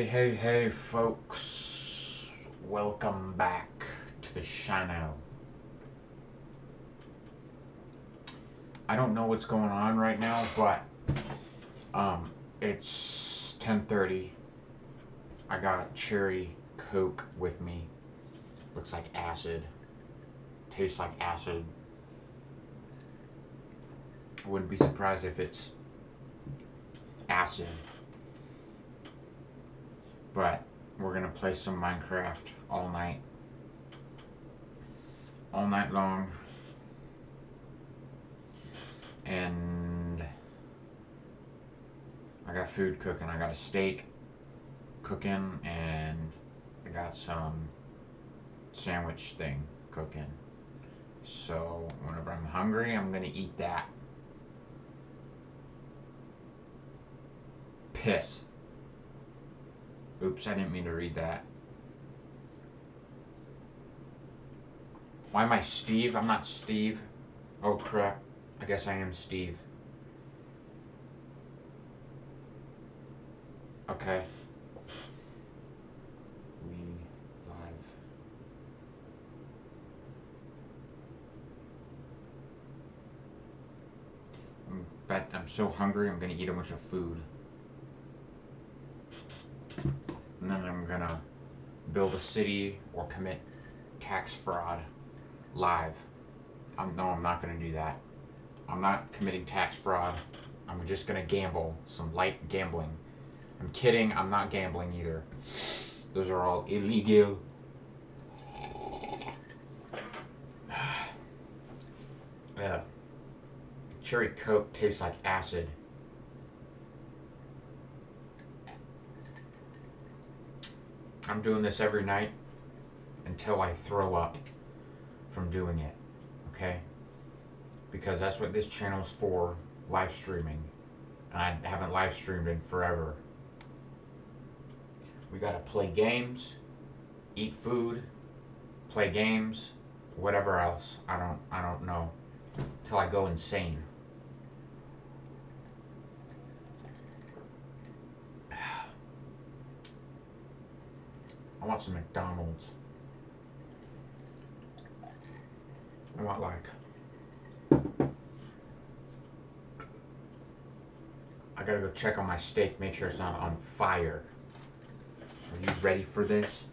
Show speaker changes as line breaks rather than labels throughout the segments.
Hey, folks. Welcome back to the channel. I don't know what's going on right now, but it's 10:30. I got cherry Coke with me. Looks like acid. Tastes like acid. I wouldn't be surprised if it's acid. But we're gonna play some Minecraft all night. All night long. And I got food cooking. I got a steak cooking, and I got some sandwich thing cooking. So whenever I'm hungry, I'm gonna eat that. Piss. Oops, I didn't mean to read that. Why am I Steve? I'm not Steve. Oh crap. I guess I am Steve. Okay. We live. I'm so hungry, I'm gonna eat a bunch of food. And then I'm gonna build a city or commit tax fraud live. No, I'm not gonna do that. I'm not committing tax fraud. I'm just gonna gamble, some light gambling. I'm kidding, I'm not gambling either. Those are all illegal. Cherry Coke tastes like acid. I'm doing this every night until I throw up from doing it, okay? Because that's what this channel is for, live streaming. And I haven't live streamed in forever. We gotta play games, eat food, play games, whatever else. I don't know. Till I go insane. I want some McDonald's. I want I gotta go check on my steak, make sure it's not on fire. Are you ready for this?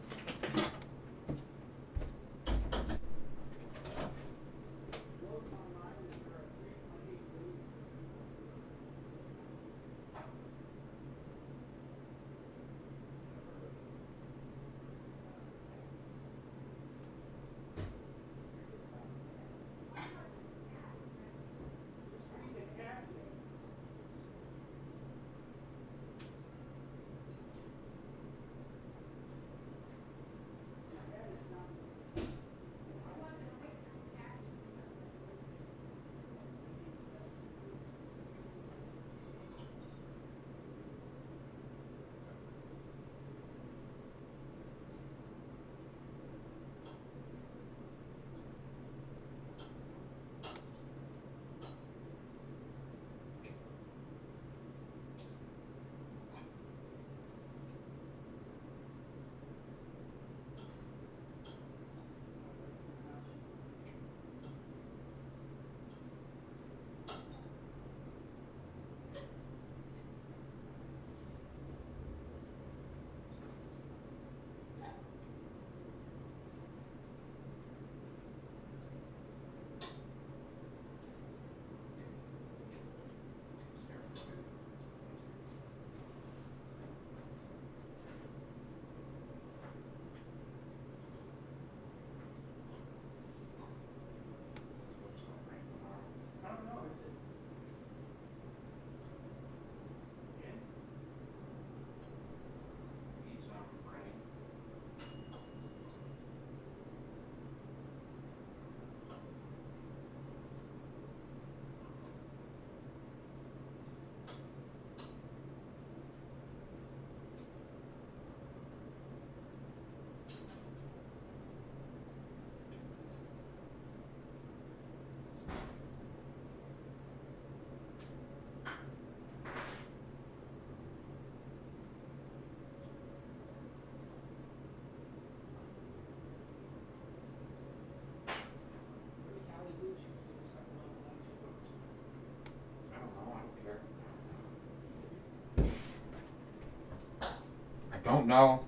don't know.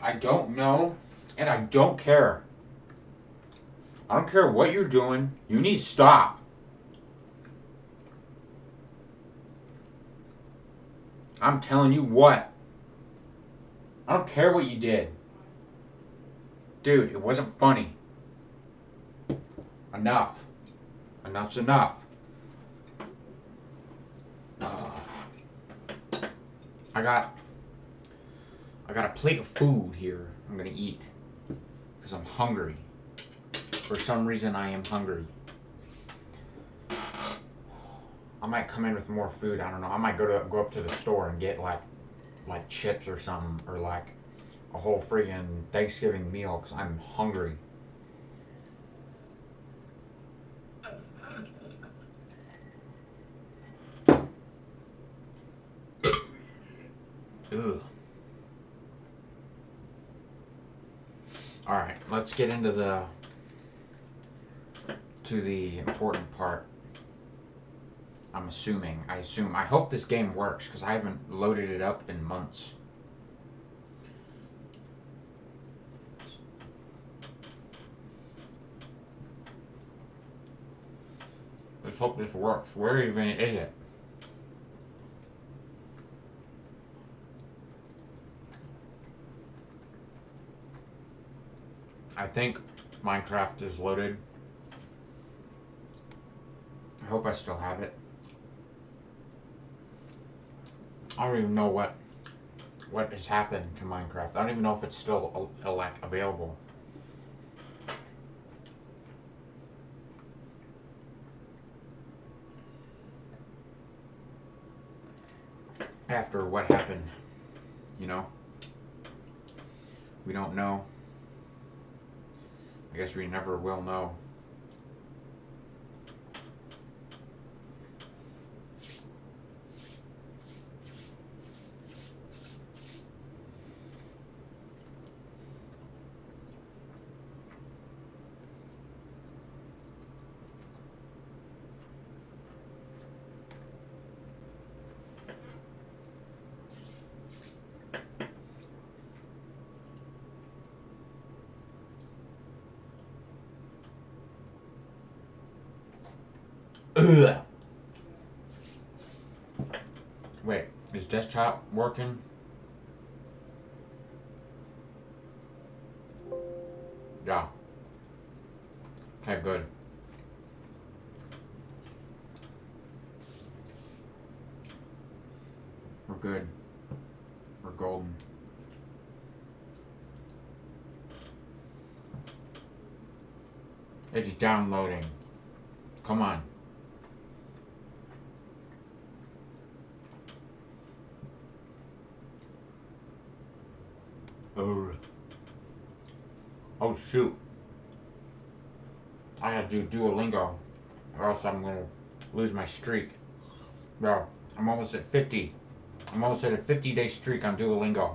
I don't know, and I don't care. I don't care what you're doing. You need to stop. I'm telling you what. I don't care what you did. Dude, it wasn't funny. Enough. Enough's enough. I got a plate of food here I'm gonna eat because I'm hungry. For some reason I am hungry. I might come in with more food, I don't know. I might go up to the store and get like chips or something, or like a whole friggin' Thanksgiving meal because I'm hungry. Ugh. Alright, let's get into the important part. I hope this game works because I haven't loaded it up in months. Let's hope this works. Where even is it? I think Minecraft is loaded. I hope I still have it. I don't even know what has happened to Minecraft. I don't even know if it's still available. After what happened, you know? We don't know. I guess we never will know. Ugh. Wait, is desktop working? Yeah. Okay, good. We're good. We're golden. It's downloading. Come on. Oh shoot. I gotta do Duolingo or else I'm gonna lose my streak. Bro, I'm almost at 50. I'm almost at a 50-day streak on Duolingo.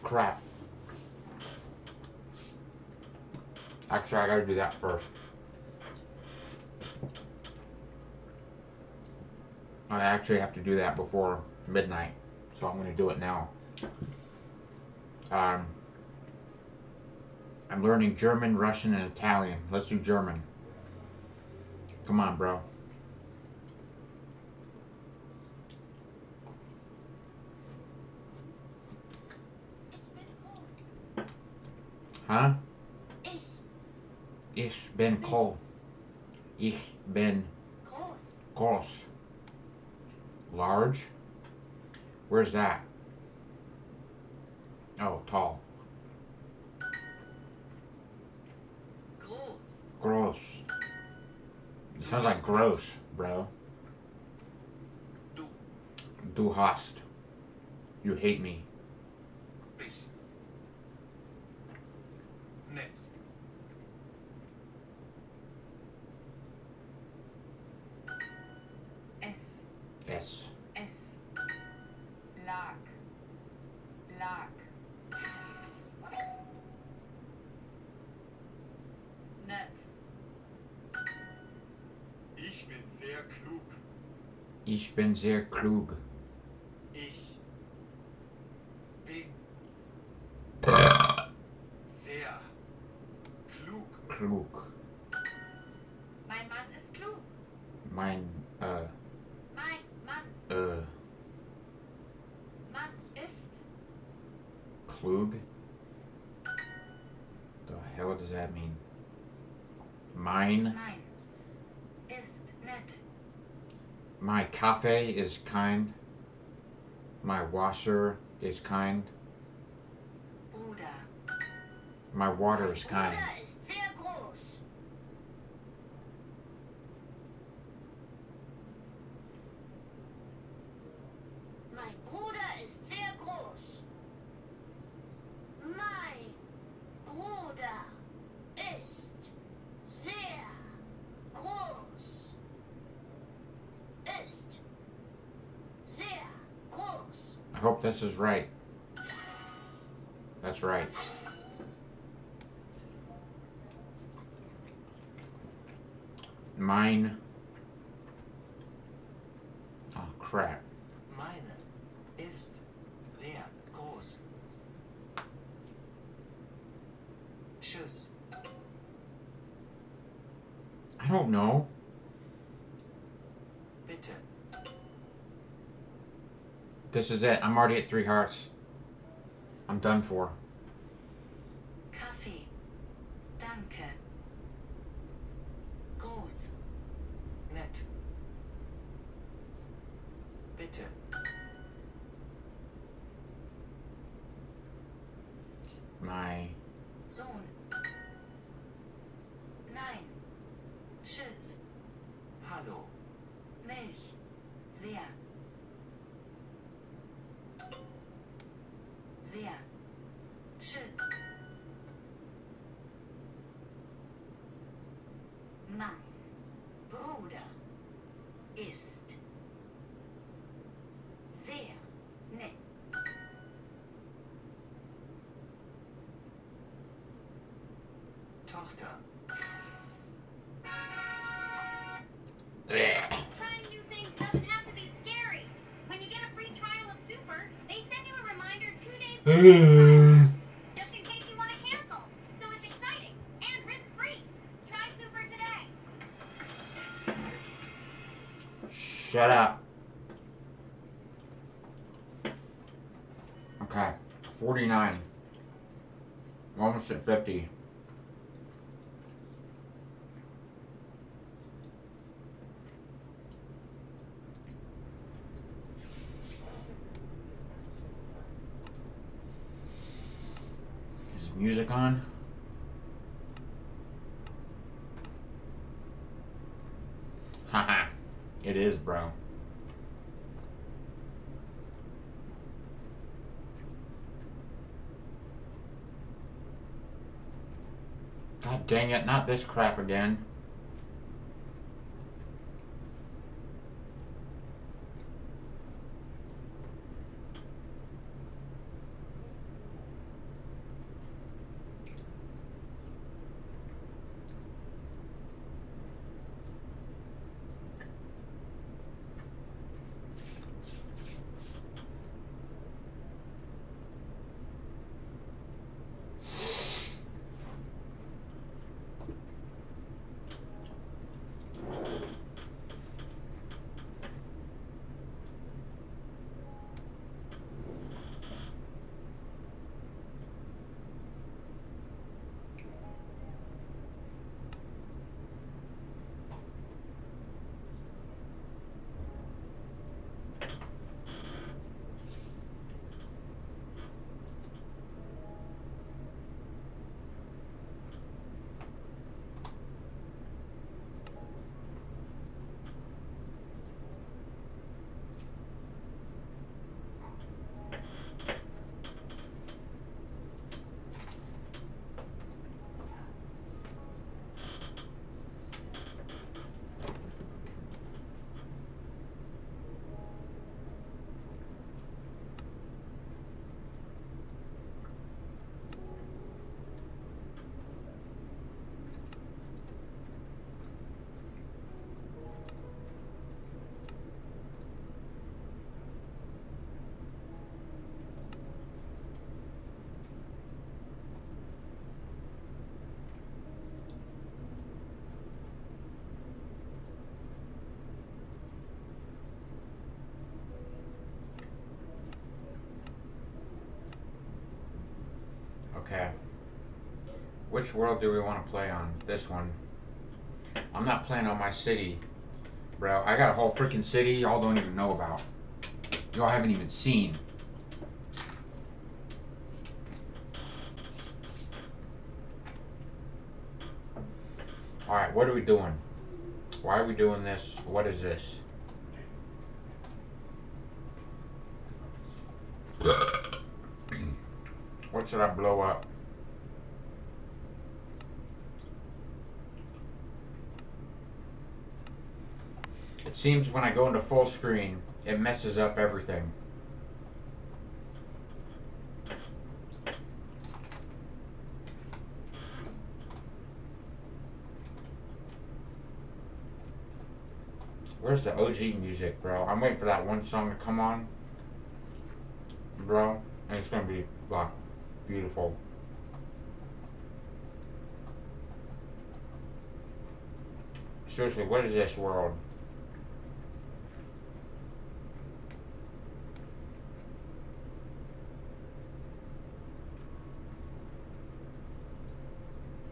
Crap. Actually, I gotta do that first. I actually have to do that before midnight, so I'm gonna do it now. I'm learning German, Russian, and Italian. Let's do German. Come on, bro. Huh? Ich bin Kohl. Ich bin groß. Large? Where's that? Oh, tall. Gross. It sounds like gross, bro. Du hast. You hate me.
Bist. Nett.
Es.
Yes.
Es. Lag. Lag. Nett.
Ich bin sehr klug.
Ich bin sehr klug.
Ich.
Mein,
Mein Mann. Mann ist.
Klug? The hell does that mean? Mine?
Mein ist nett.
My cafe is kind. My washer is kind.
Bruder.
My water is kind.
Bruder ist sehr groß. Mein Bruder ist sehr groß. Mein Bruder ist sehr groß. Ist sehr groß.
I hope this is right. That's right. Mine. Oh, crap.
Meine ist sehr groß. Tschüss.
I don't know.
Bitte.
This is it. I'm already at 3 hearts. I'm done for.
Kaffee. Danke. Groß.
Nett. Bitte.
My.
Sohn. Nein. Tschüss.
Hallo.
Milch. Sehr. Sehr. Tschüss. Mein Bruder ist sehr nett.
Tochter.
Blech.
Trying new things doesn't have to be scary. When you get a free trial of Super, they send you a reminder 2 days before the trial ends, just in case you want to cancel. So it's exciting and risk-free. Try Super today.
Shut up. Okay. 49. We're almost at 50. Is music on? Haha. It is, bro. God dang it, not this crap again. Okay. Which world do we want to play on? This one. I'm not playing on my city, bro. I got a whole freaking city y'all don't even know about. Y'all haven't even seen. Alright, what are we doing? Why are we doing this? What is this? What should I blow up? It seems when I go into full screen, it messes up everything. Where's the OG music, bro? I'm waiting for that one song to come on, bro, and it's gonna be like beautiful. Seriously, what is this world?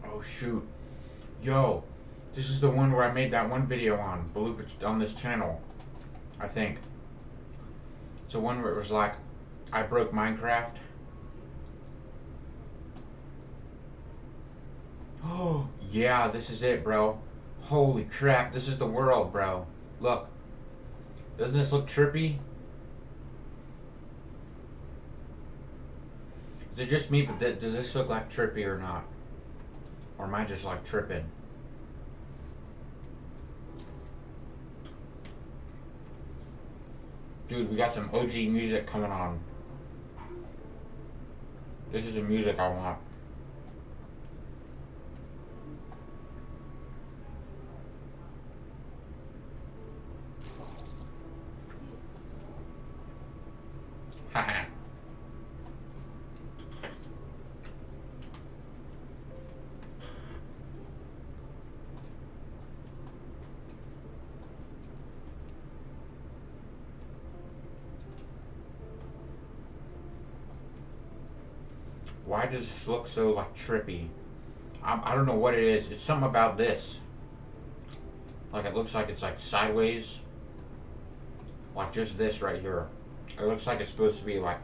Oh shoot. Yo, this is the one where I made that one video on this channel, I think. It's the one where it was like, I broke Minecraft. Oh, yeah, this is it, bro. Holy crap, this is the world, bro. Look. Doesn't this look trippy? Is it just me, but does this look like trippy or not? Or am I just like tripping? Dude, we got some OG music coming on. This is the music I want. Haha. Why does this look so like trippy? I don't know what it is. It's something about this. Like it looks like it's like sideways. Like just this right here. It looks like it's supposed to be like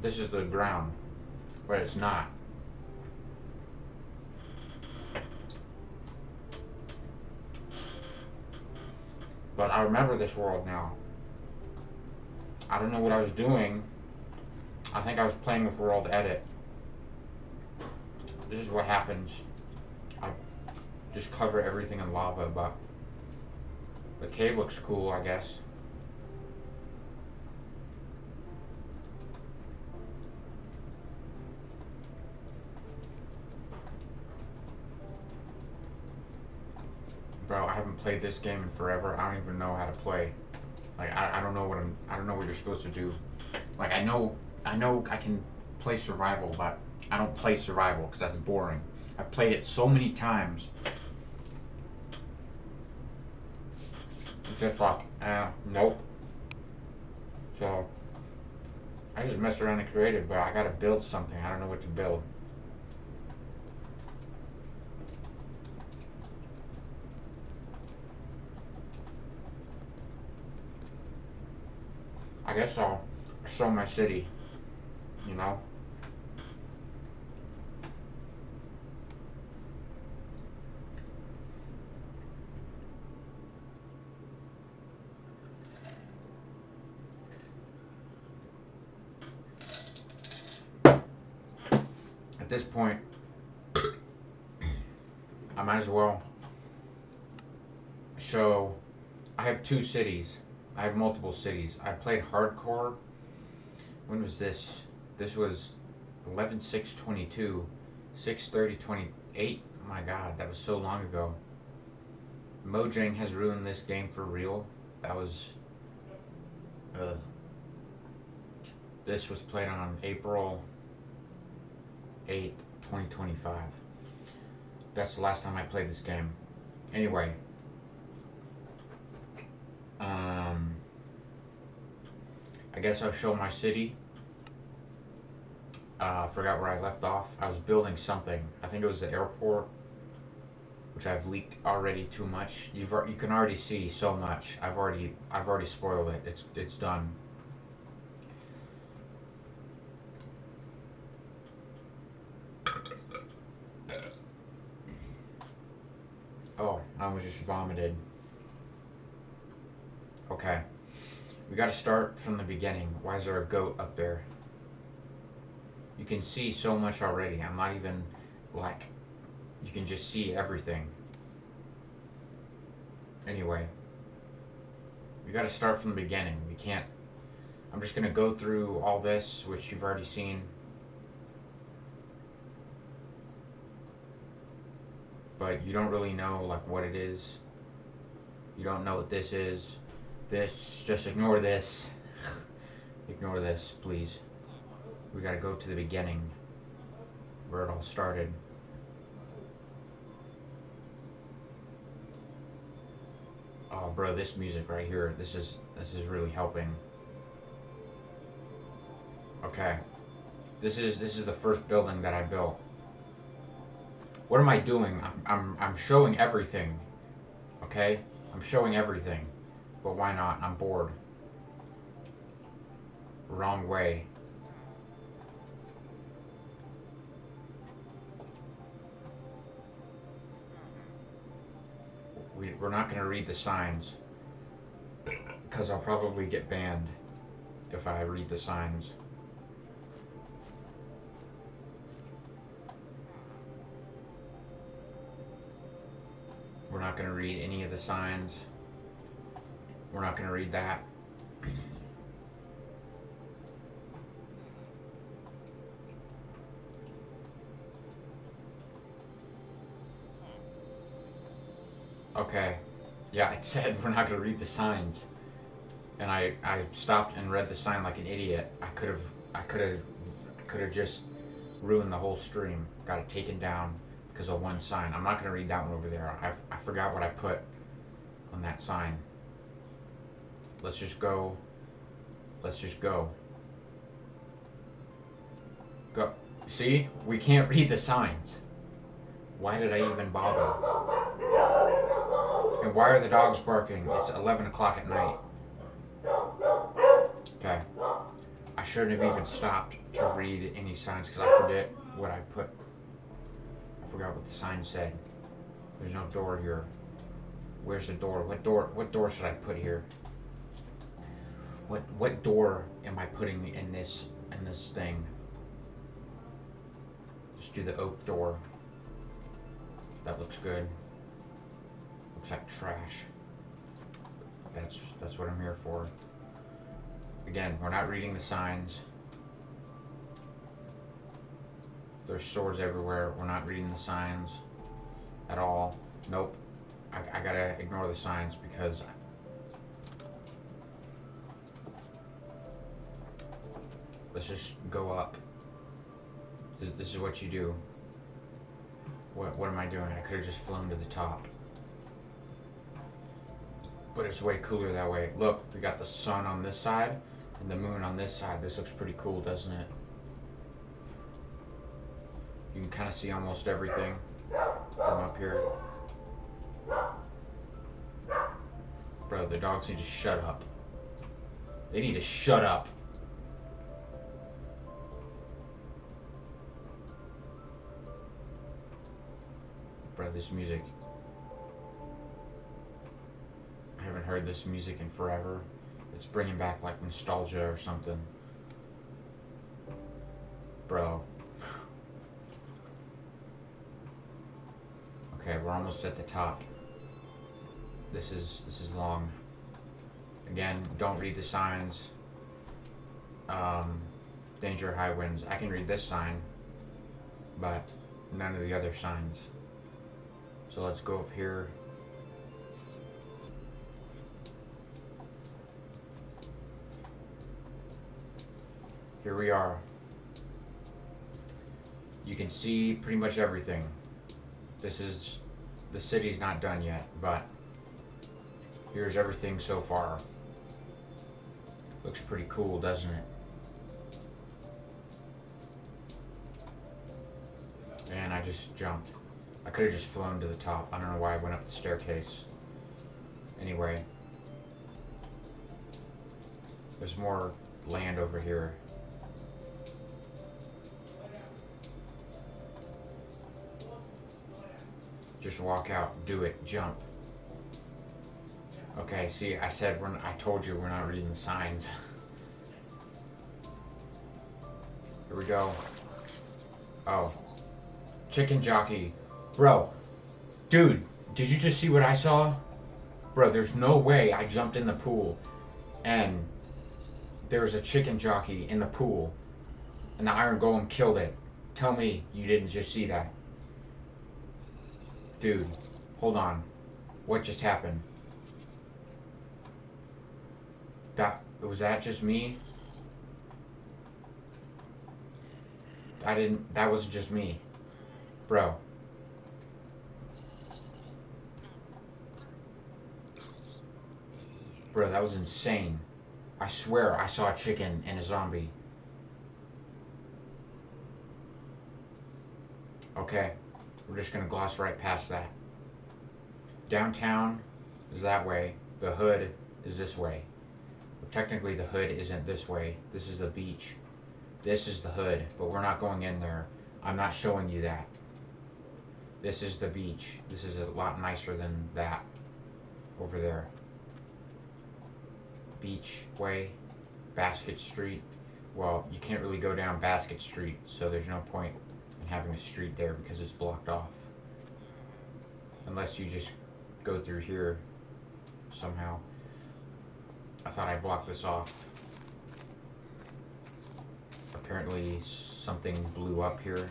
this is the ground, but it's not. But I remember this world now. I don't know what I was doing. I think I was playing with World Edit. This is what happens. I just cover everything in lava, but the cave looks cool, I guess. Bro, I haven't played this game in forever. I don't even know how to play. Like I don't know what you're supposed to do. Like I know I can play survival, but I don't play survival because that's boring. I've played it so many times. It's just like, nope. So I just messed around and created, but I gotta build something. I don't know what to build. I guess I'll show my city, you know? At this point, I might as well show. I have two cities. I have multiple cities. I played hardcore. When was this? This was 11/6/22, 6/30/28. Oh my god, that was so long ago. Mojang has ruined this game for real. That was. This was played on April 8th, 2025. That's the last time I played this game. Anyway. I guess I'll show my city. Forgot where I left off. I was building something. I think it was the airport, which I've leaked already too much. You can already see so much. I've already spoiled it. It's done. Oh, I almost just vomited. Okay. We gotta start from the beginning. Why is there a goat up there? You can see so much already. I'm not even, like, you can just see everything. Anyway. We gotta start from the beginning. We can't, I'm just gonna go through all this, which you've already seen. But you don't really know, like, what it is. You don't know what this is. This, just ignore this. Ignore this, please. We gotta go to the beginning, where it all started. Oh, bro, this music right here, this is really helping. Okay, this is the first building that I built. What am I doing? I'm showing everything. Okay, I'm showing everything, but why not? I'm bored. Wrong way. We're not going to read the signs, because I'll probably get banned if I read the signs. We're not going to read any of the signs. We're not going to read that. Okay. Yeah, I said we're not going to read the signs. And I stopped and read the sign like an idiot. I could have just ruined the whole stream. Got it taken down because of one sign. I'm not going to read that one over there. I forgot what I put on that sign. Let's just go. Let's just go. Go. See? We can't read the signs. Why did I even bother? And why are the dogs barking? It's 11 o'clock at night. Okay. I shouldn't have even stopped to read any signs because I forget what I put. I forgot what the sign said. There's no door here. Where's the door? What door should I put here? What door am I putting in this thing? Just do the oak door. That looks good. Looks like trash. That's what I'm here for. Again, we're not reading the signs. There's swords everywhere. We're not reading the signs at all. Nope. I gotta ignore the signs because let's just go up. This is what you do. What am I doing? I could have just flown to the top. But it's way cooler that way. Look, we got the sun on this side and the moon on this side. This looks pretty cool, doesn't it? You can kind of see almost everything from up here. Bro, the dogs need to shut up. They need to shut up. Bro, this music. I haven't heard this music in forever. It's bringing back like nostalgia or something. Bro. Okay, we're almost at the top. This is long. Again, don't read the signs. Danger, high winds. I can read this sign, but none of the other signs. So let's go up here. Here we are. You can see pretty much everything. The city's not done yet, but here's everything so far. Looks pretty cool, doesn't it? And I just jumped. I could have just flown to the top. I don't know why I went up the staircase. Anyway. There's more land over here. Just walk out, do it, jump. Okay, see, I told you we're not reading the signs. Here we go. Oh. Chicken jockey. Bro. Dude, did you just see what I saw? Bro, there's no way I jumped in the pool and there was a chicken jockey in the pool and the iron golem killed it. Tell me you didn't just see that. Dude, hold on. What just happened? Was that just me? That wasn't just me. Bro. Bro, that was insane. I swear I saw a chicken and a zombie. Okay. We're just gonna gloss right past that. Downtown is that way. The hood is this way. But technically the hood isn't this way. This is the beach. This is the hood, but we're not going in there. I'm not showing you that. This is the beach. This is a lot nicer than that over there. Beach way, Basket Street. Well, you can't really go down Basket Street, so there's no point in having a street there because it's blocked off. Unless you just go through here somehow. I thought I blocked this off. Apparently something blew up here.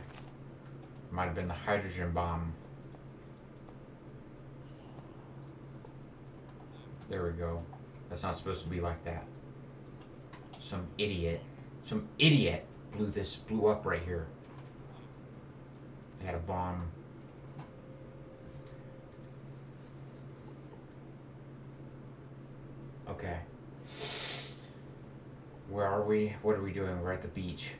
Might have been the hydrogen bomb. There we go. That's not supposed to be like that. Some idiot blew up right here. They had a bomb. Okay. Where are we? What are we doing? We're at the beach.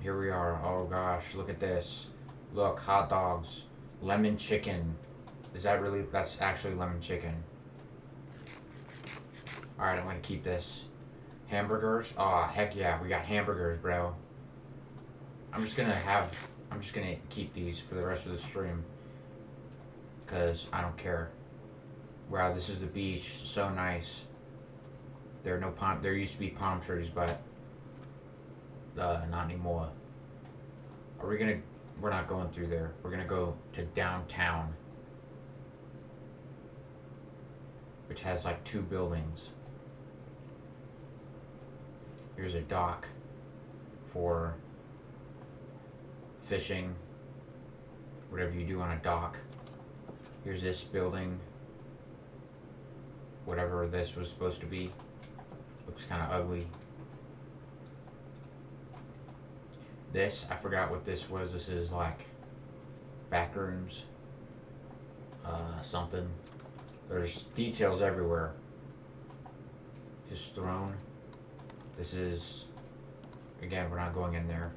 Here we are. Oh gosh, look at this. Look, hot dogs. Lemon chicken. Is that really? That's actually lemon chicken. Alright, I'm gonna keep this. Hamburgers? Aw, heck yeah, we got hamburgers, bro. I'm just gonna keep these for the rest of the stream. Because I don't care. Wow, this is the beach. So nice. There used to be palm trees, but not anymore. We're not going through there. We're gonna go to downtown, which has like 2 buildings. Here's a dock for fishing, whatever you do on a dock. Here's this building, whatever this was supposed to be. Looks kind of ugly. This, I forgot what this was. This is like back rooms, something. There's details everywhere. Just thrown. This is, again, we're not going in there.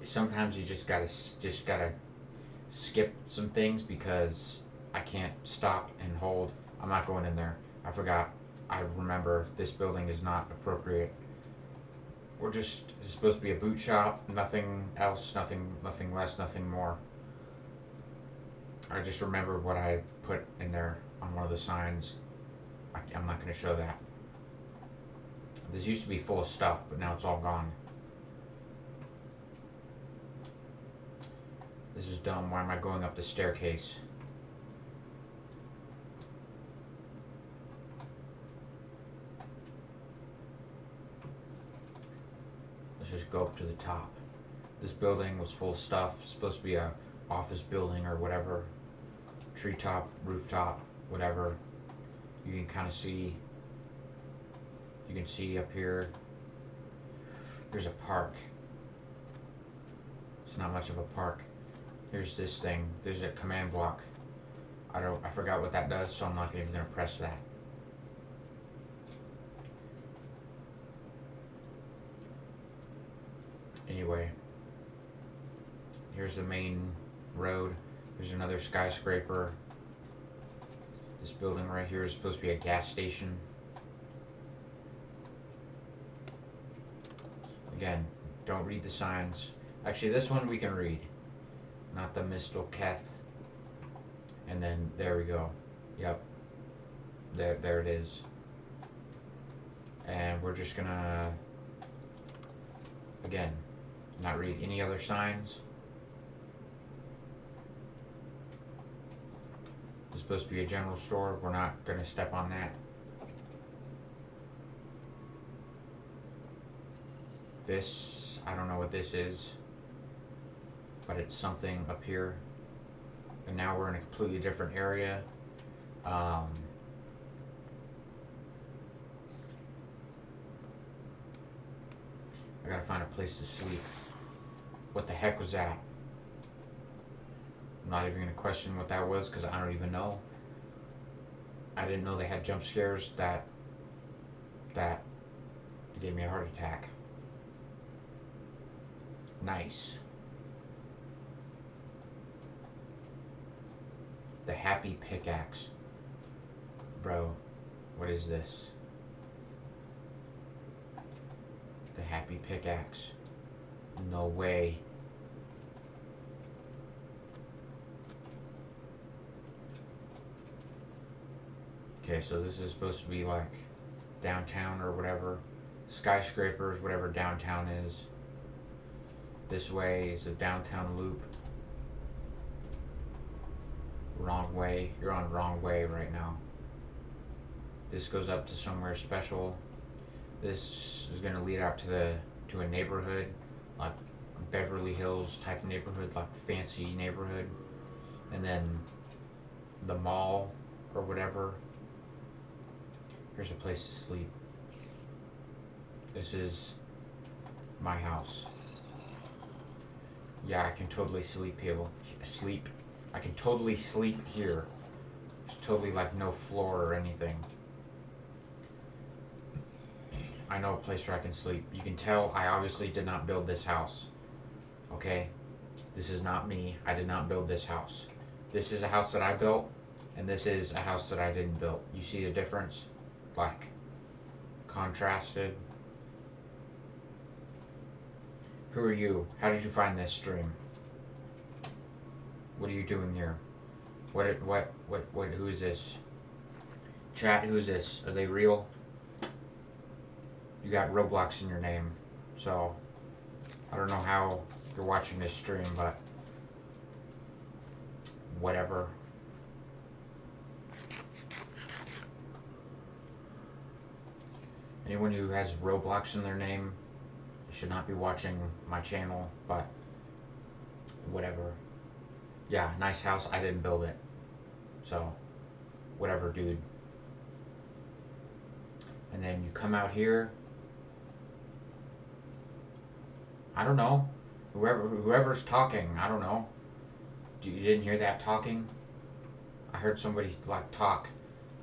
Sometimes you just gotta skip some things because I can't stop and hold. I'm not going in there. I forgot. I remember this building is not appropriate. It's supposed to be a boot shop, nothing else, nothing less, nothing more. I just remember what I put in there on one of the signs. I'm not going to show that. This used to be full of stuff, but now it's all gone. This is dumb. Why am I going up the staircase? Let's just go up to the top. This building was full of stuff. It's supposed to be a office building or whatever. Treetop, rooftop, whatever. You can kind of see. You can see up here. There's a park. It's not much of a park. Here's this thing. There's a command block. I forgot what that does, so I'm not even gonna press that. Anyway, here's the main road. There's another skyscraper. This building right here is supposed to be a gas station. Again, don't read the signs. Actually, this one we can read. Not the Mistal Keth. And then, there we go. Yep. There it is. And we're just gonna, again, not read any other signs. It's supposed to be a general store. We're not gonna step on that. This, I don't know what this is, but it's something up here. And now we're in a completely different area. I gotta find a place to sleep. What the heck was that? I'm not even gonna question what that was because I don't even know. I didn't know they had jump scares that gave me a heart attack. Nice. The happy pickaxe. Bro, what is this? The happy pickaxe. No way. Okay, so this is supposed to be like downtown or whatever. Skyscrapers, whatever downtown is. This way is the downtown loop. Wrong way. You're on wrong way right now. This goes up to somewhere special. This is gonna lead out to a neighborhood, like Beverly Hills type neighborhood, like fancy neighborhood, and then the mall or whatever. Here's a place to sleep. This is my house. Yeah, I can totally sleep here. I can totally sleep here. There's totally like no floor or anything. I know a place where I can sleep. You can tell I obviously did not build this house. Okay? This is not me. I did not build this house. This is a house that I built, and this is a house that I didn't build. You see the difference? Like, contrasted. Who are you? How did you find this stream? What are you doing here? Who is this? Chat, who is this? Are they real? You got Roblox in your name, so I don't know how you're watching this stream, but whatever. Anyone who has Roblox in their name should not be watching my channel, but whatever. Yeah, nice house. I didn't build it. So, whatever, dude. And then you come out here. I don't know. Whoever's talking, I don't know. You didn't hear that talking? I heard somebody like talk.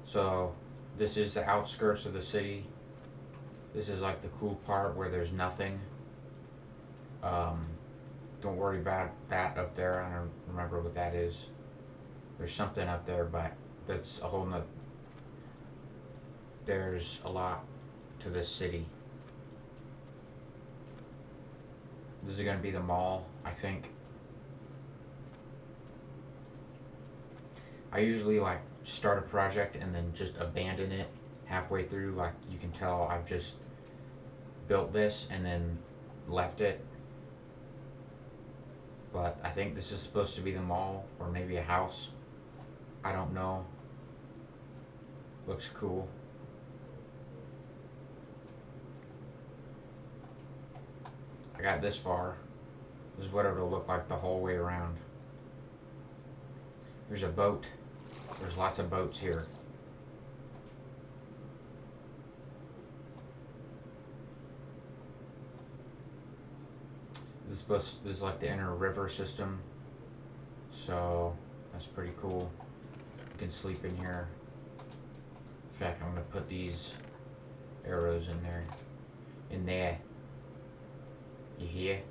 So, this is the outskirts of the city. This is like the cool part where there's nothing. Don't worry about that up there. I don't remember what that is. There's something up there, but that's a whole nother. There's a lot to this city. This is going to be the mall, I think. I usually like start a project and then just abandon it halfway through. Like you can tell I've just built this and then left it. But I think this is supposed to be the mall or maybe a house. I don't know. Looks cool. I got this far. This is what it'll look like the whole way around. There's a boat. There's lots of boats here. This is like the inner river system. So that's pretty cool. You can sleep in here. In fact, I'm gonna put these arrows in there. You hear?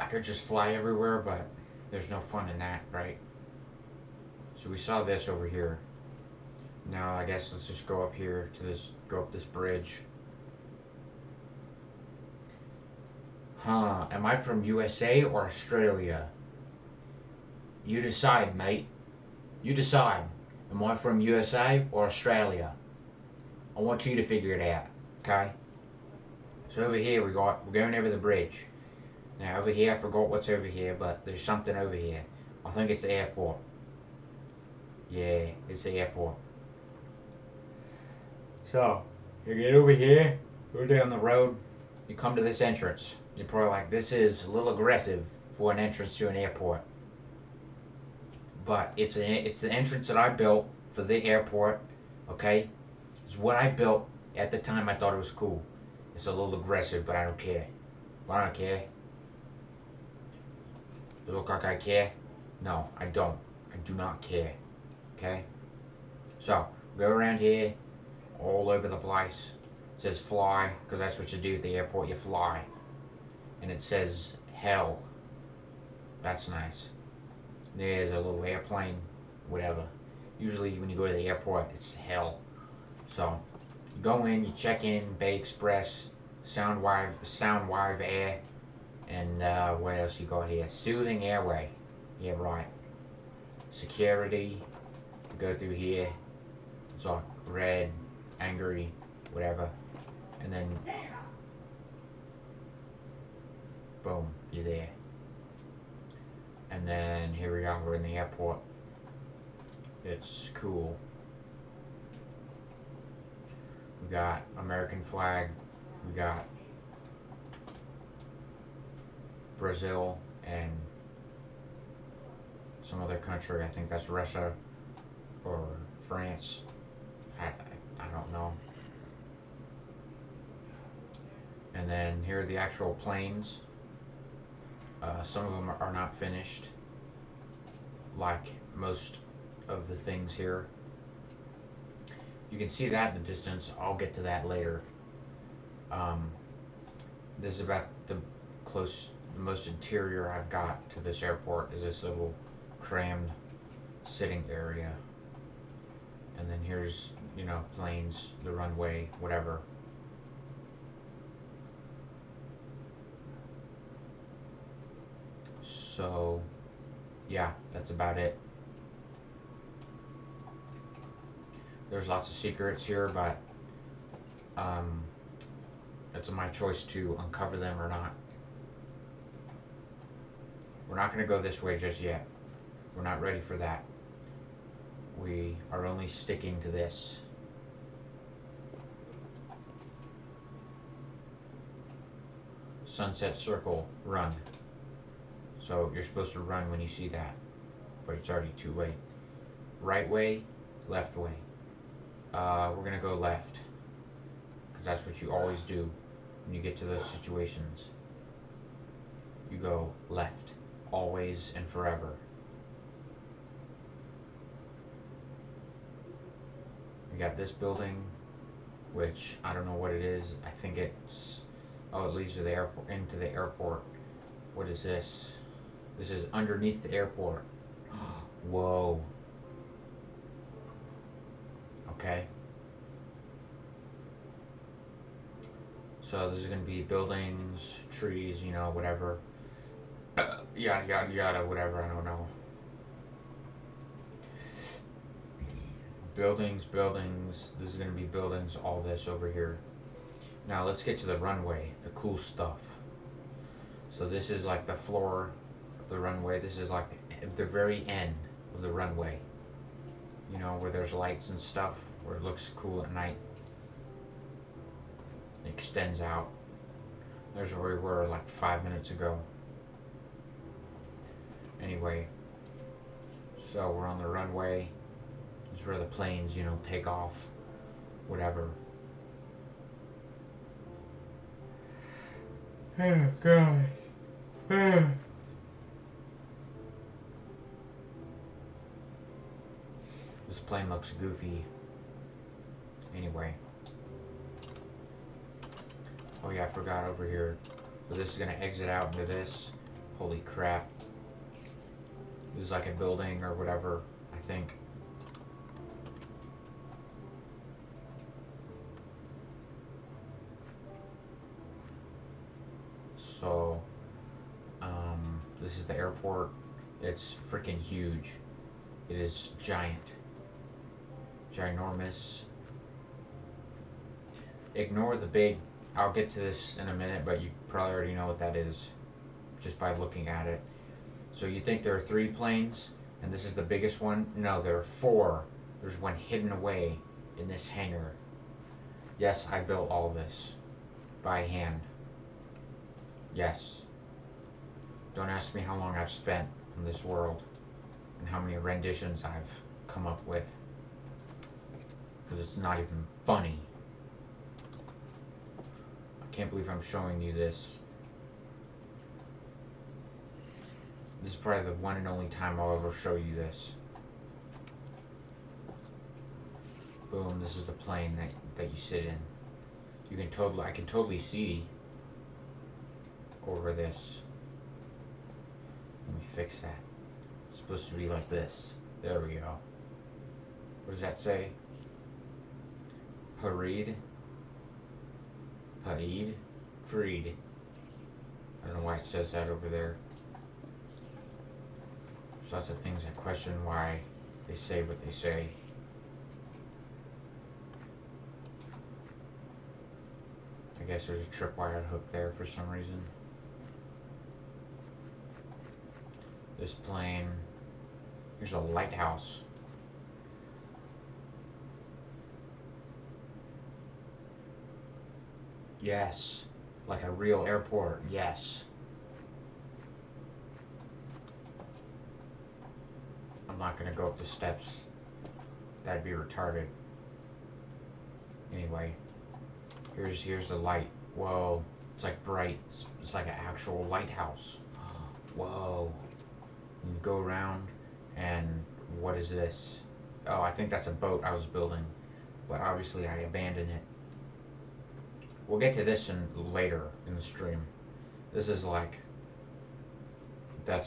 I could just fly everywhere, but there's no fun in that, right? So we saw this over here. Now I guess let's just go up here to this, go up this bridge. Huh, am I from USA or Australia? You decide, mate. You decide. Am I from USA or Australia? I want you to figure it out, okay? So over here we're going over the bridge. Now over here, I forgot what's over here, but there's something over here. I think it's the airport. Yeah, it's the airport. So, you get over here, go down the road, you come to this entrance. You're probably like, this is a little aggressive for an entrance to an airport. But it's the entrance that I built for the airport, okay? It's what I built at the time. I thought it was cool. It's a little aggressive, but I don't care. I don't care. Does it look like I care? No, I don't. I do not care. Okay? So, go around here, all over the place. It says fly, because that's what you do at the airport, you fly. And it says hell. That's nice. There's a little airplane, whatever. Usually when you go to the airport, it's hell. So, you go in, you check in, Bay Express, Soundwave Air, and what else you got here? Soothing Airway. Yeah, right. Security. You go through here. It's like red, angry, whatever. And then, boom, you're there. And then here we are, we're in the airport. It's cool. We got American flag. We got Brazil and some other country. I think that's Russia or France. I don't know. And then here are the actual planes. Some of them are not finished, like most of the things here. You can see that in the distance. I'll get to that later. This is about the most interior I've got to this airport is this little crammed sitting area. And then here's, you know, planes, the runway, whatever. So, yeah, that's about it. There's lots of secrets here, but it's my choice to uncover them or not. We're not going to go this way just yet. We're not ready for that. We are only sticking to this. Sunset Circle, run. So you're supposed to run when you see that, but it's already too late. Right way, left way. We're gonna go left, because that's what you always do when you get to those situations. You go left, always and forever. We got this building, which I don't know what it is. I think it's, oh, it leads to the airport, into the airport. What is this? This is underneath the airport. Whoa. Okay. So this is going to be buildings, trees, you know, whatever. Yada, yada, yada, whatever, I don't know. Buildings, buildings. This is going to be buildings, all this over here. Now let's get to the runway, the cool stuff. So this is like the floor of the runway. This is like the very end of the runway. You know, where there's lights and stuff, where it looks cool at night. It extends out. There's where we were like 5 minutes ago. Anyway, so we're on the runway. It's where the planes, you know, take off, whatever. Oh, God. This plane looks goofy. Anyway. Oh yeah, I forgot over here. So this is going to exit out into this. Holy crap. This is like a building or whatever, I think. So, this is the airport. It's freaking huge. It is giant. Ginormous. Ignore the big, I'll get to this in a minute, but you probably already know what that is just by looking at it. So you think there are 3 planes, and this is the biggest one? No, there are 4. There's one hidden away in this hangar. Yes, I built all this by hand. Yes. Don't ask me how long I've spent on this world and how many renditions I've come up with, because it's not even funny. I can't believe I'm showing you this. This is probably the one and only time I'll ever show you this. Boom, this is the plane that you sit in. You can I can totally see over this. Let me fix that. It's supposed to be like this. There we go. What does that say? Paid? Freed. I don't know why it says that over there. There's lots of things I question why they say what they say. I guess there's a tripwire hook there for some reason. This plane. Here's a lighthouse. Yes. Like a real airport. Yes. I'm not gonna go up the steps. That'd be retarded. Anyway. Here's the light. Whoa. It's like bright. It's like an actual lighthouse. Whoa. You go around, and what is this? Oh, I think that's a boat I was building, but obviously I abandoned it. We'll get to this later in the stream. This is like, we're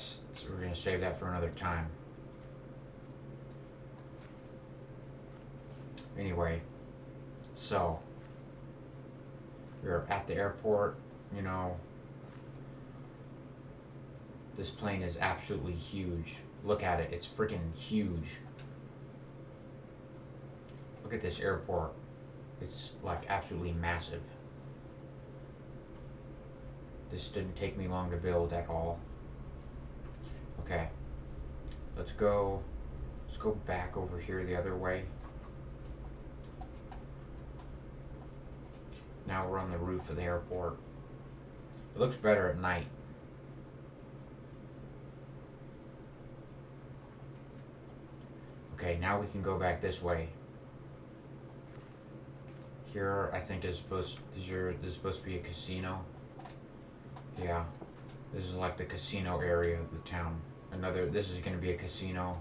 gonna save that for another time. Anyway, so we're at the airport, you know. This plane is absolutely huge. Look at it. It's freaking huge. Look at this airport. It's like absolutely massive. This didn't take me long to build at all. Okay. Let's go back over here the other way. Now we're on the roof of the airport. It looks better at night. Okay, now we can go back this way. Here, I think is supposed to be a casino. Yeah, this is like the casino area of the town. This is going to be a casino.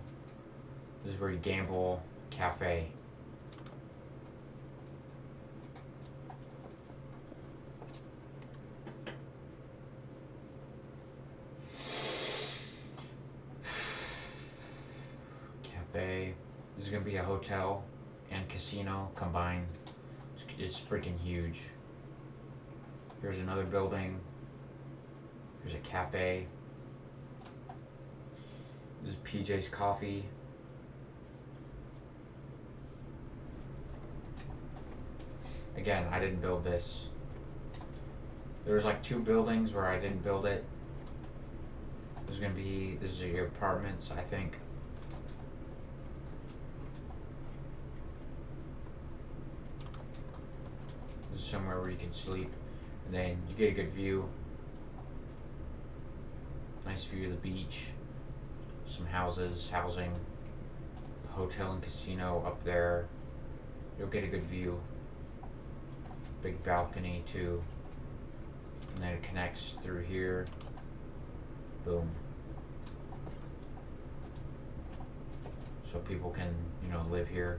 This is where you gamble. Cafe. This is going to be a hotel and casino combined. It's freaking huge. Here's another building. Here's a cafe. This is PJ's Coffee. Again, I didn't build this. There's like 2 buildings where I didn't build it. This is your apartments, I think. Somewhere where you can sleep, and then you get a good view. Nice view of the beach. Some housing, the hotel and casino up there. You'll get a good view. Big balcony too, and then it connects through here. Boom. So people can, you know, live here.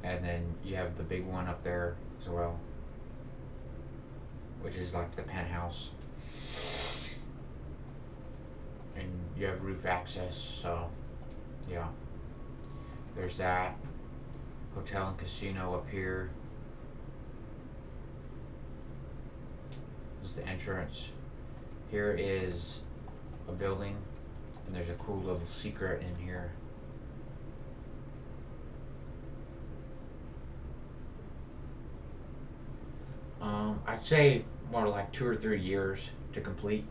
And then you have the big one up there as well, which is like the penthouse. you have roof access, so yeah. There's that. Hotel and casino up here. This is the entrance. Here is a building, and there's a cool little secret in here. I'd say more like 2 or 3 years to complete.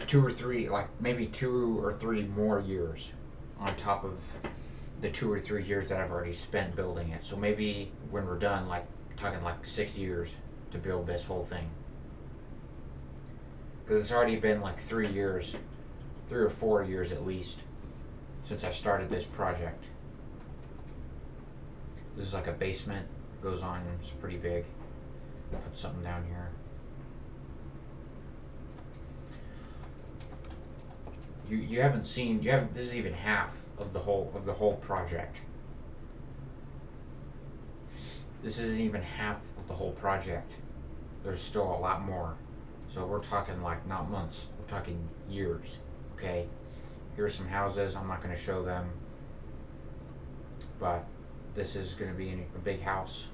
2 or 3, like maybe 2 or 3 more years on top of the 2 or 3 years that I've already spent building it. So maybe when we're done, like talking like 6 years to build this whole thing. Because it's already been like 3 years, 3 or 4 years at least, since I started this project. This is like a basement, goes on, it's pretty big. Put something down here. You haven't seen, this is even half of the whole project. This isn't even half of the whole project. There's still a lot more. So we're talking like not months, we're talking years. Okay, here's some houses. I'm not going to show them, but this is going to be a big house.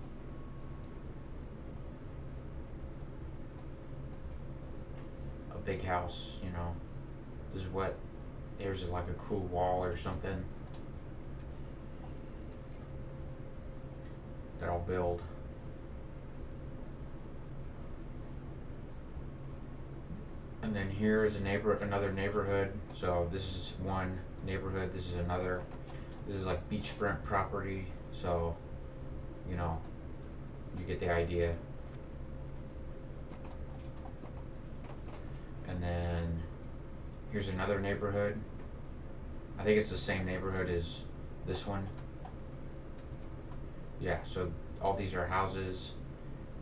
A big house, you know. This is what, here's like a cool wall or something that I'll build. And then here's another neighborhood. So this is one neighborhood, this is another. This is like beachfront property, so you know, you get the idea. And then here's another neighborhood. I think it's the same neighborhood as this one. Yeah, so all these are houses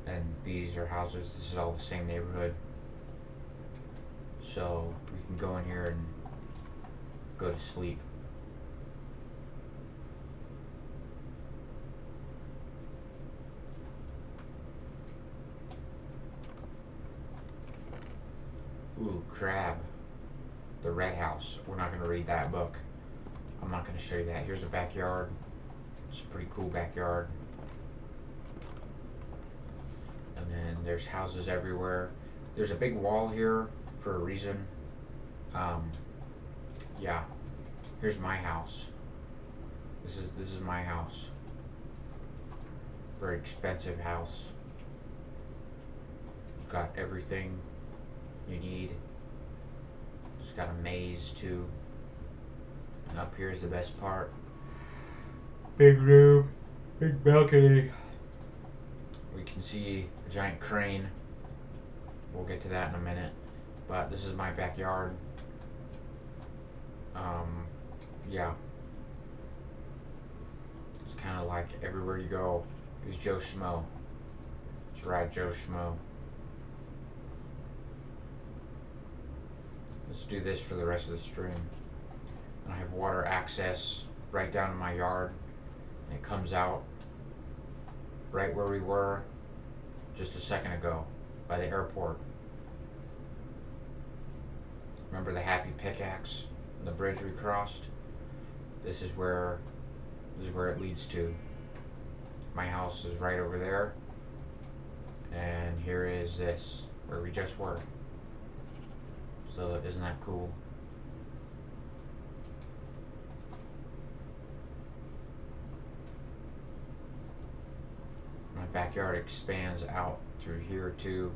and these are houses. This is all the same neighborhood. So we can go in here and go to sleep. Ooh, crab. The Red House. We're not going to read that book. I'm not going to show you that. Here's a backyard. It's a pretty cool backyard. And then there's houses everywhere. There's a big wall here for a reason. Yeah. Here's my house. This is my house. Very expensive house. It's got everything you need. It's got a maze too. And up here is the best part. Big room, big balcony. We can see a giant crane. We'll get to that in a minute. But this is my backyard. Yeah. It's kind of like everywhere you go is Joe Schmo. That's right, Joe Schmo. Let's do this for the rest of the stream. And I have water access right down in my yard. And it comes out right where we were just a second ago by the airport. Remember the happy pickaxe and the bridge we crossed? This is where it leads to. My house is right over there. And here is this, where we just were. So isn't that cool? My backyard expands out through here too,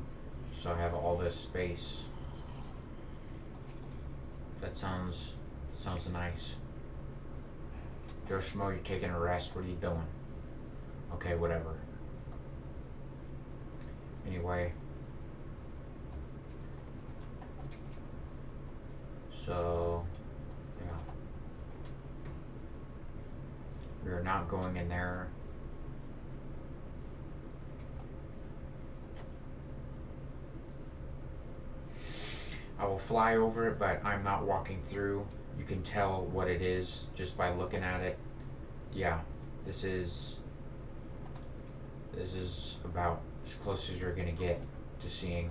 so I have all this space. That sounds nice. Joe Schmo, you're taking a rest. What are you doing? Okay, whatever. Anyway. So, yeah. We are not going in there. I will fly over it, but I'm not walking through. You can tell what it is just by looking at it. Yeah, this is about as close as you're gonna get to seeing.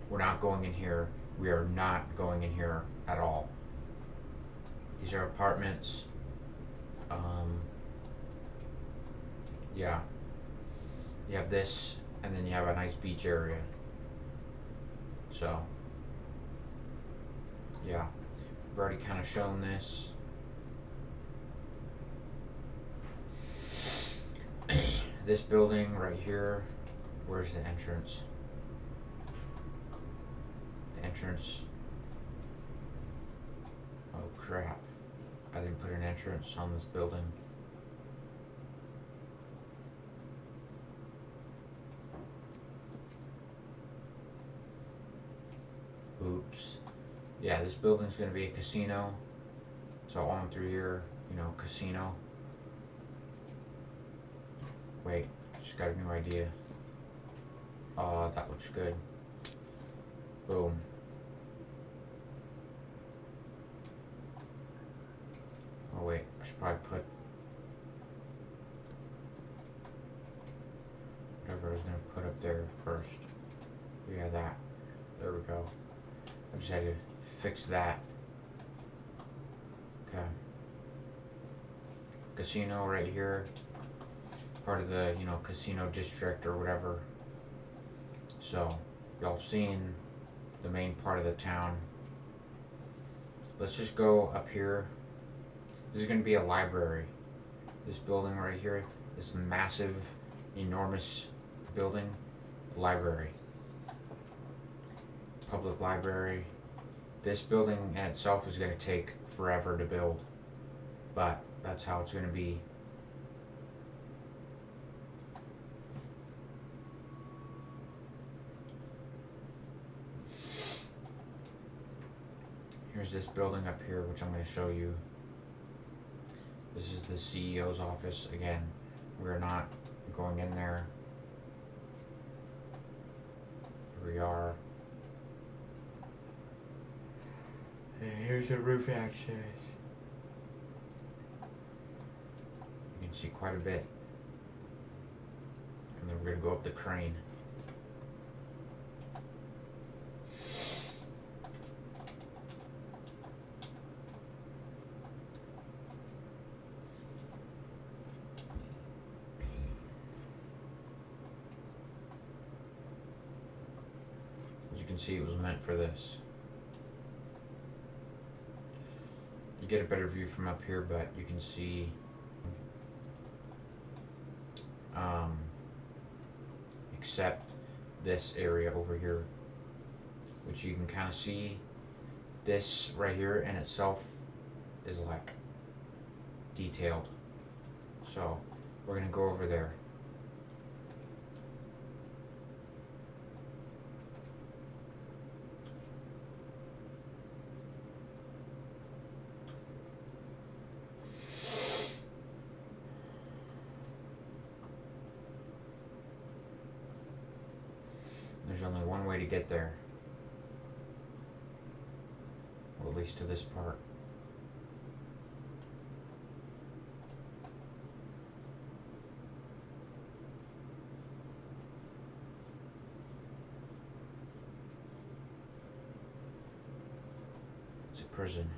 We're not going in here We are not going in here at all. These are apartments. Yeah. You have this, and then you have a nice beach area. So, yeah. I've already kind of shown this. This building right here, where's the entrance? The entrance. Oh crap. I didn't put an entrance on this building. Oops. Yeah, this building's gonna be a casino. So on through here, you know, casino. Wait, just got a new idea. Oh, that looks good. Boom. Oh wait, I should probably put whatever I was gonna put up there first. Yeah, that. There we go. I just had to fix that. Okay. Casino right here. Part of the, you know, casino district or whatever. So, y'all seen the main part of the town. Let's just go up here. This is going to be a library. This building right here, this massive, enormous building, library. Public library. This building in itself is going to take forever to build, but that's how it's going to be. Here's this building up here, which I'm going to show you. This is the CEO's office. Again, we're not going in there. Here we are. And here's the roof access. You can see quite a bit. And then we're going to go up the crane. As you can see, it was meant for this. You get a better view from up here, but you can see except this area over here, which you can kind of see. This right here in itself is like detailed, so we're gonna go over there. There's only one way to get there. Well, at least to this part. It's a prison.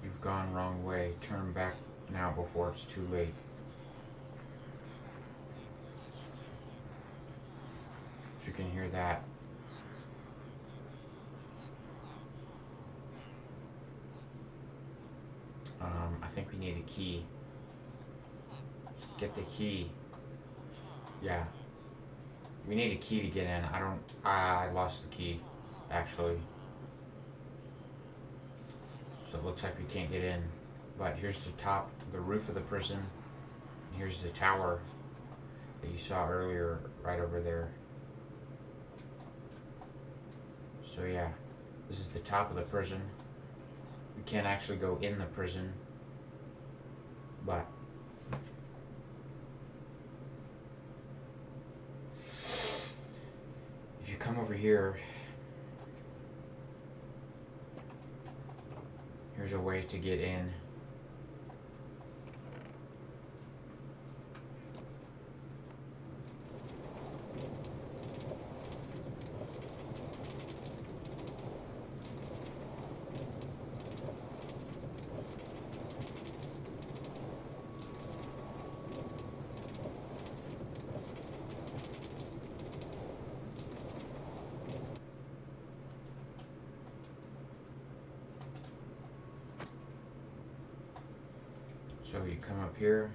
You've gone wrong way. Turn back now before it's too late. If you can hear that. I think we need a key. Get the key. Yeah. We need a key to get in. I lost the key, actually. So it looks like we can't get in. But here's the top, the roof of the prison. And here's the tower that you saw earlier, right over there. So yeah, this is the top of the prison. You can't actually go in the prison, but if you come over here, here's a way to get in. So you come up here,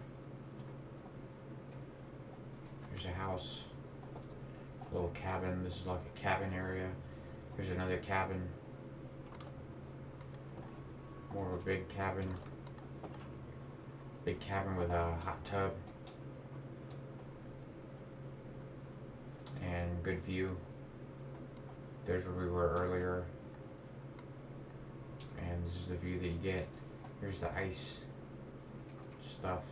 here's a house, a little cabin. This is like a cabin area. Here's another cabin, more of a big cabin with a hot tub and good view. There's where we were earlier, and this is the view that you get. Here's the ice stuff.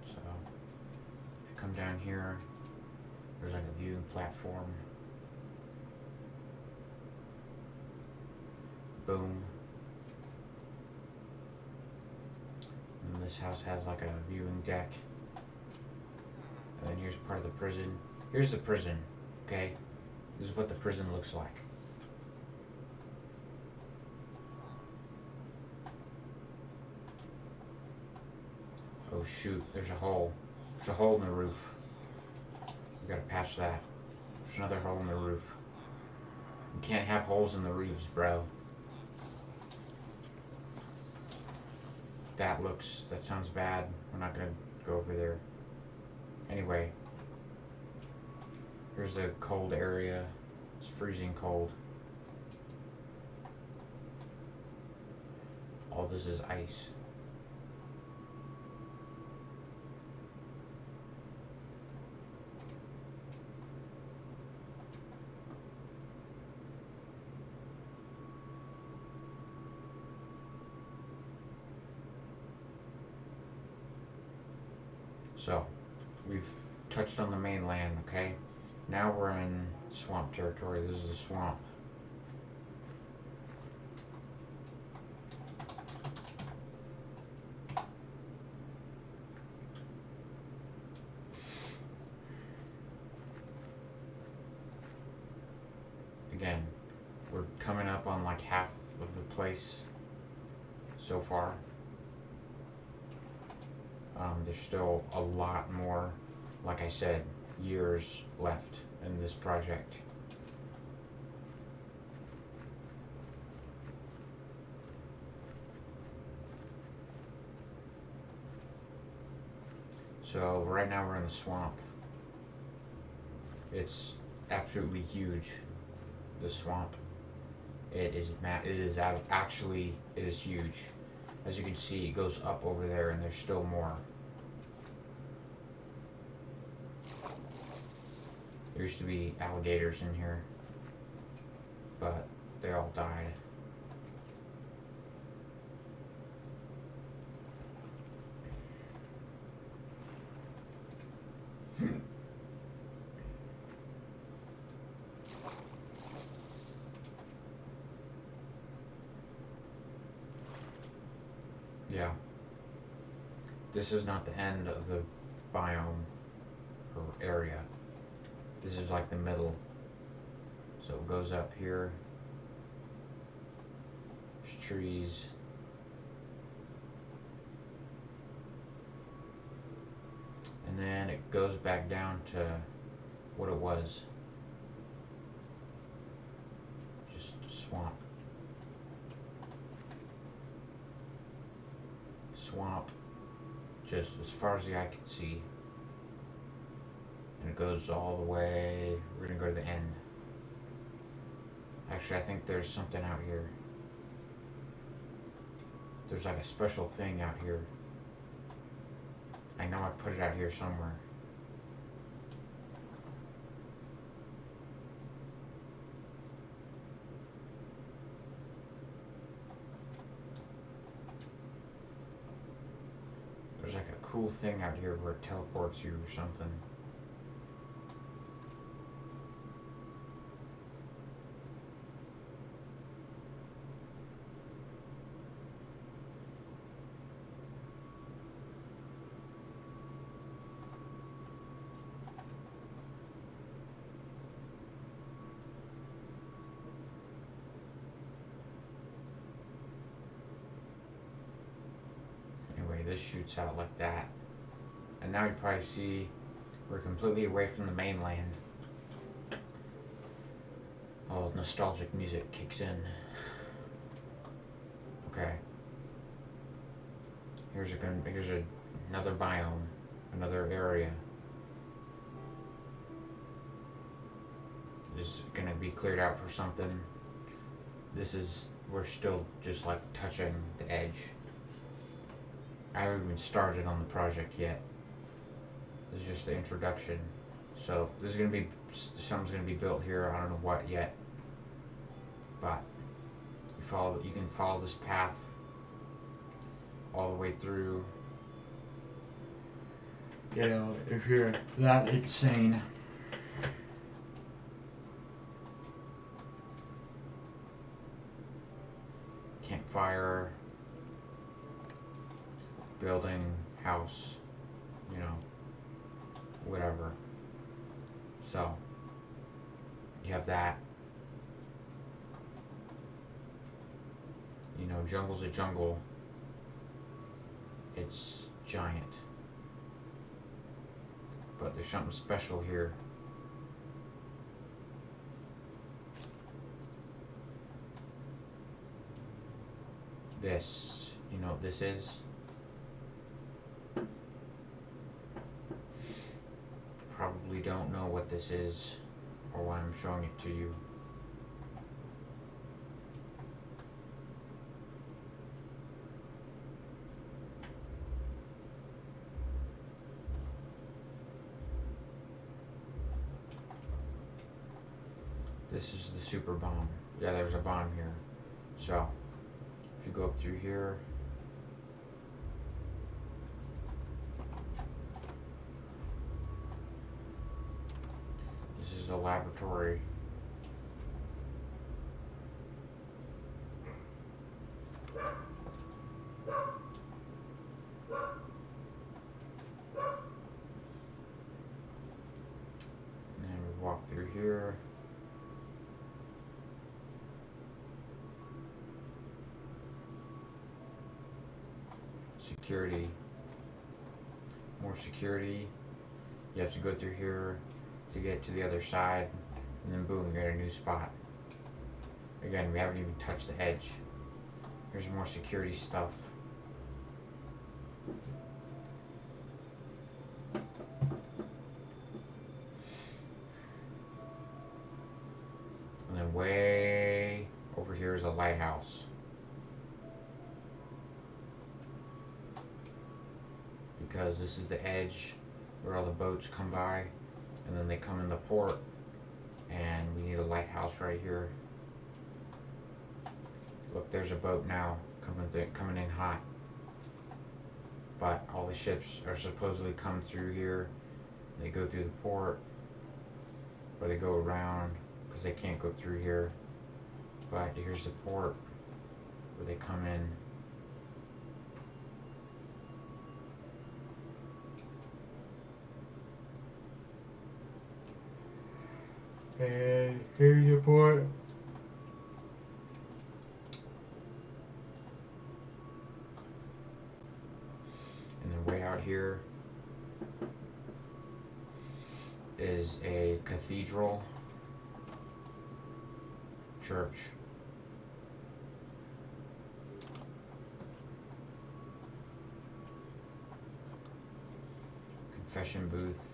So if you come down here, there's like a viewing platform. Boom. And this house has like a viewing deck. And then here's part of the prison. Here's the prison, okay? This is what the prison looks like. Oh shoot, there's a hole. There's a hole in the roof. We gotta patch that. There's another hole in the roof. You can't have holes in the roofs, bro. That sounds bad. We're not gonna go over there. Anyway, here's the cold area. It's freezing cold. All this is ice. So, we've touched on the mainland, okay? Now we're in swamp territory. This is a swamp. Again, we're coming up on like half of the place so far. There's still a lot more, like I said, years left in this project. So right now we're in the swamp. It's absolutely huge. The swamp. It is huge. As you can see, it goes up over there, and there's still more. There used to be alligators in here, but they all died. Yeah. This is not the end of the biome or area. This is like the middle. So it goes up here. There's trees. And then it goes back down to what it was. Just swamp. Swamp. Just as far as the eye can see. And it goes all the way. We're gonna go to the end. Actually, I think there's something out here. There's like a special thing out here. I know I put it out here somewhere. cool thing out here where it teleports you or something. Anyway, this shoots out like that. And now you probably see we're completely away from the mainland. Oh, nostalgic music kicks in. Okay. Here's another biome, another area. Is gonna be cleared out for something. We're still just like touching the edge. I haven't even started on the project yet. This is just the introduction. So this is gonna be, something's gonna be built here. I don't know what yet, but you can follow this path all the way through. You know, if you're that insane. Campfire, building, house, you know, whatever. So, you have that. You know, jungle's a jungle. It's giant. But there's something special here. This, you know what this is? Probably don't know what this is or why I'm showing it to you. This is the super bomb. Yeah, there's a bomb here. So, if you go up through here, this is the laboratory. And then we walk through here. Security. More security. You have to go through here to get to the other side, and then boom, you're at a new spot. Again, we haven't even touched the edge. Here's more security stuff. And then way over here is a lighthouse. Because this is the edge where all the boats come by, and then they come in the port, and we need a lighthouse right here. Look, there's a boat now coming in hot. But all the ships are supposedly come through here. They go through the port, or they go around because they can't go through here. But here's the port where they come in. And here's your port. And then way out here is a cathedral church. Confession booth.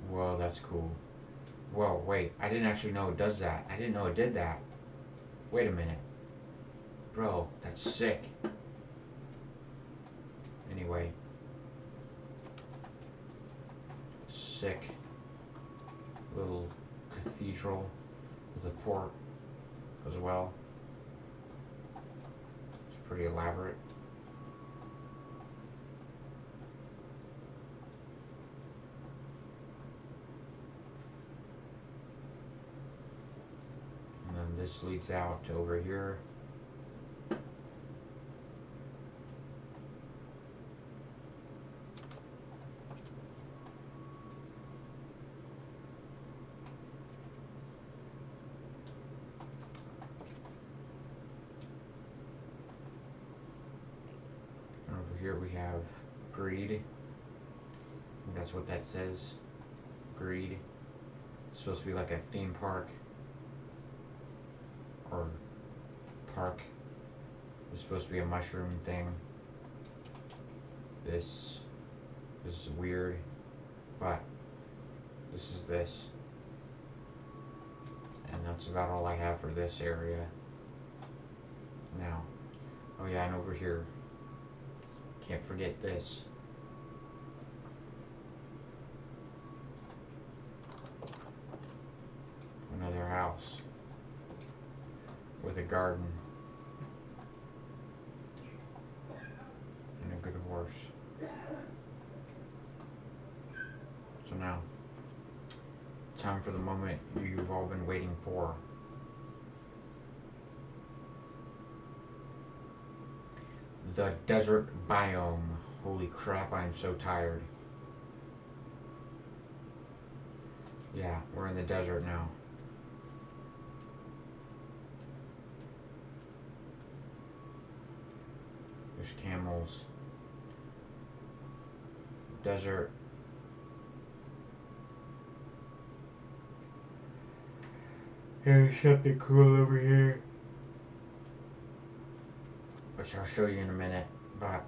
Whoa, that's cool. Whoa, wait, I didn't actually know it does that. I didn't know it did that. Wait a minute. Bro, that's sick. Anyway. Sick little cathedral with a port as well. pretty elaborate. And then this leads out to over here. Here we have greed. That's what that says. Greed. It's supposed to be like a theme park. Or park. It's supposed to be a mushroom thing. This is weird. But this is this. And that's about all I have for this area. Now. Oh yeah, and over here. Can't forget this. Another house with a garden and a good horse. So now, time for the moment you've all been waiting for. The desert biome. Holy crap, I'm so tired. Yeah, we're in the desert now. There's camels. Desert. Here's something cool over here, which I'll show you in a minute, but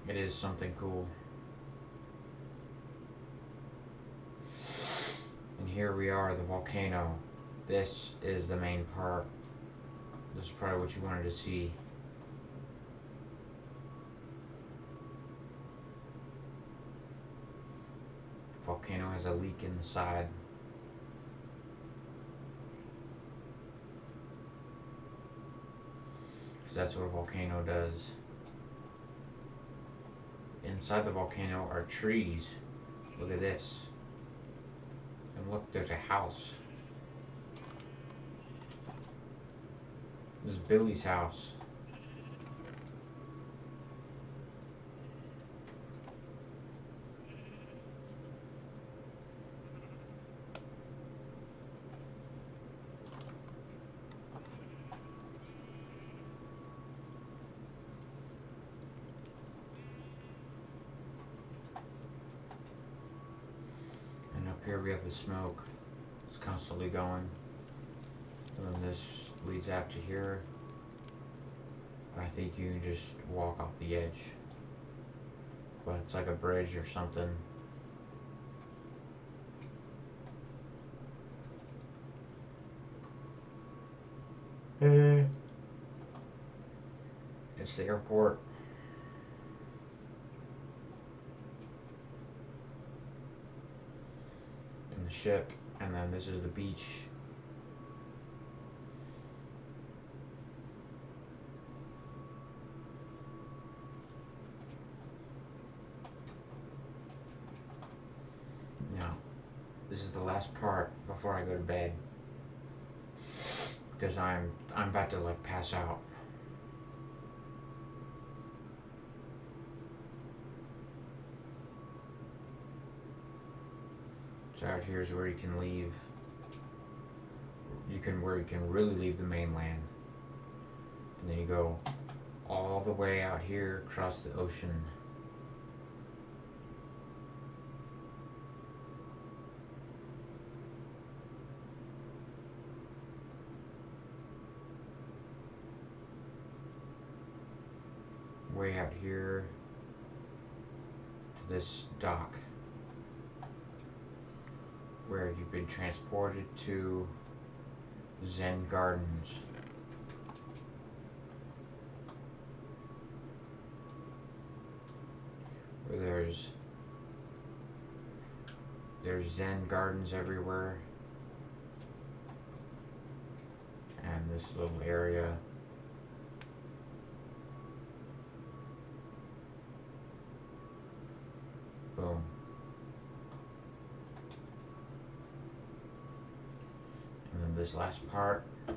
it is something cool. And here we are, the volcano. This is the main part. This is probably what you wanted to see. The volcano has a leak in the side. That's what a volcano does. Inside the volcano are trees. Look at this. And look, there's a house. This is Billy's house. Here we have the smoke. It's constantly going. And then this leads out to here. I think you can just walk off the edge. But it's like a bridge or something. It's the airport. The ship, and then this is the beach. Now, this is the last part before I go to bed, because I'm about to like pass out. So out here is where you can leave. Where you can really leave the mainland. And then you go all the way out here across the ocean. Way out here to this dock, where you've been transported to Zen Gardens. Where there's Zen Gardens everywhere. And this little area this last part. I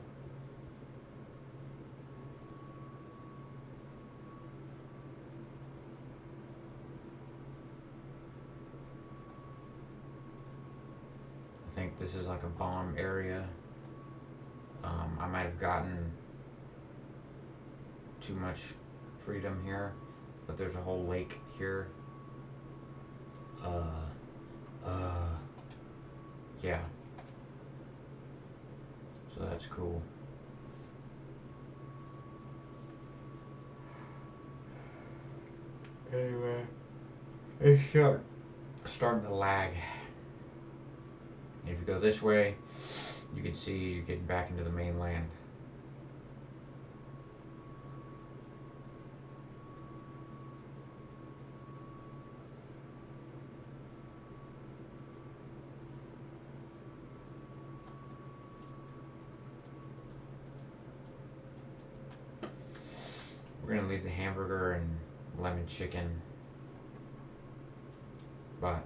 think this is like a bomb area. I might have gotten too much freedom here, but there's a whole lake here. Yeah. So that's cool. Anyway, it's starting to lag. And if you go this way, you can see you're getting back into the mainland. We're gonna leave the hamburger and lemon chicken, but